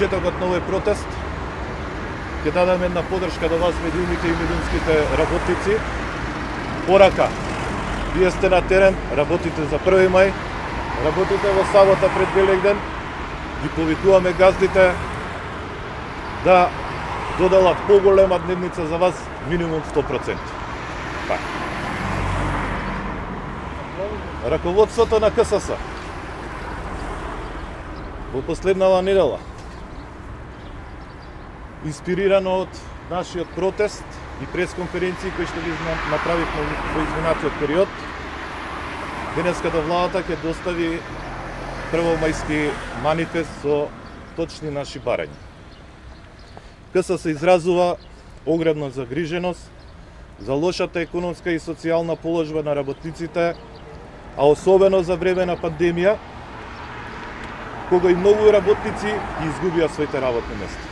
почетокот на овој протест ќе дадам една поддршка до вас, медиумите и медиумските работници. Порака, вие сте на терен, работите за 1 мај, работите во сабота пред Великден, ги повикуваме газдите да додалат поголема дневница за вас, минимум 100%. Така. Раководството на КСС во последнава недела, инспирирано од нашиот протест и пресконференции кои што ги направивме во изминатиот период, денеска до владата ќе достави првомајски манифест со точни наши барања. КСС изразува огромна загриженост за лошата економска и социјална положба на работниците, а особено за време на пандемија, кога и многу работници ги изгубија своите работни места.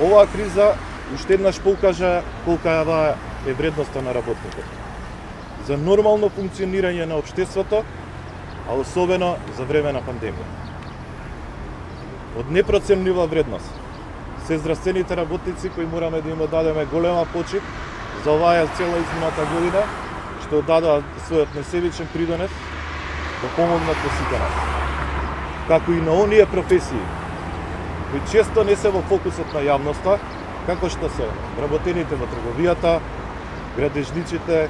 Оваа криза уште еднаш покажа колка е вредноста на работникот за нормално функционирање на општеството, а особено за време на пандемија. Од непроценлива вредност се здравствените работници кои мораме да им дадеме голема почит за оваа цела измината година, што дадоа својот несебичен придонес да помогнат во сите нас. Како и на оние професии кои често не се во фокусот на јавноста, како што се вработените во трговијата, градежниците,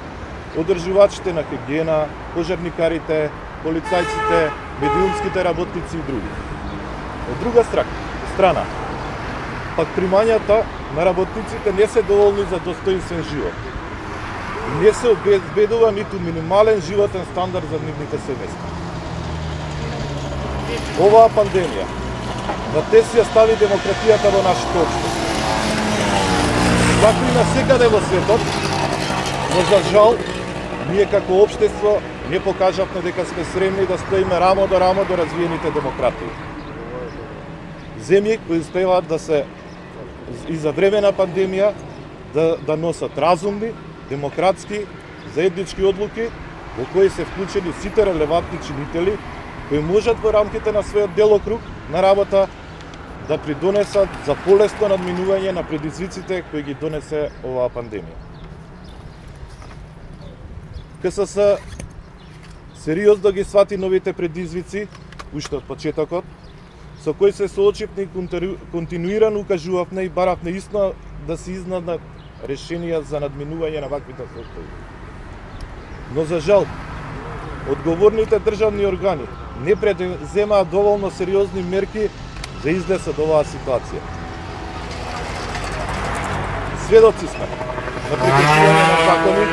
одржувачите на хигиена, пожарникарите, полицајците, медиумските работници и други. Од друга страна, пак примањата на работниците не се доволни за достоинствен живот. Не се обезбедува ниту минимален животен стандард за нивните семејства. Оваа пандемија на тест ја стави демократијата во нашето општество. Како и насекаде во светот, но за жал, ние како општество не покажавме дека сме сремни да стоиме рамо до развиените демократии. Земји кои успеваат да се и за време на пандемија да носат разумни, демократски, заеднички одлуки во кои се вклучени сите релевантни чинители кои можат во рамките на својот делокруг на работа да придонесат за полесно надминување на предизвиците кои ги донесе оваа пандемија. КСС сериозно ги свати новите предизвици уште од почетокот, со кои се соочивме и континуирано укажувавме и баравме исто да се изнадат решенија за надминување на ваквите состојби. Но за жал, одговорните државни органи не предземаат доволно сериозни мерки за излез од оваа ситуација. Сведоци сме на прекршување на закони,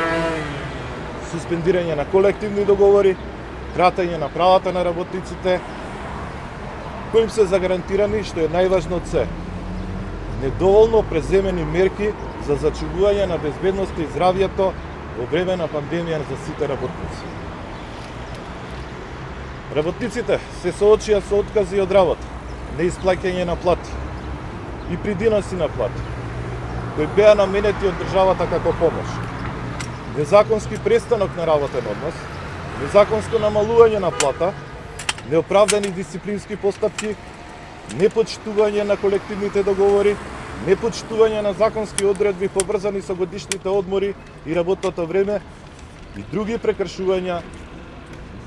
суспендирање на колективни договори, кратење на правата на работниците, кои им се загарантирани, што е најважно од се, недоволно преземени мерки за зачувување на безбедноста и здравјето во време на пандемија за сите работници. Работниците се соочија со откази од работа, неисплаќање на плати и придоноси на плати, кои беа наменети од државата како помош, незаконски престанок на работен однос, незаконско намалување на плата, неоправдани дисциплински постапки, непочитување на колективните договори, непочитување на законски одредби поврзани со годишните одмори и работното време и други прекршувања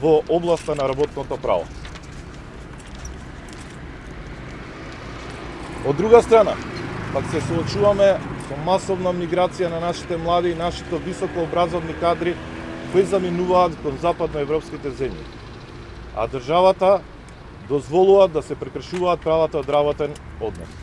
во областа на работното право. Од друга страна, пак се соочуваме со масовна миграција на нашите млади и нашите високообразовни кадри кои заминуваат кон западноевропските земји, а државата дозволува да се прекршуваат правата од работен однос.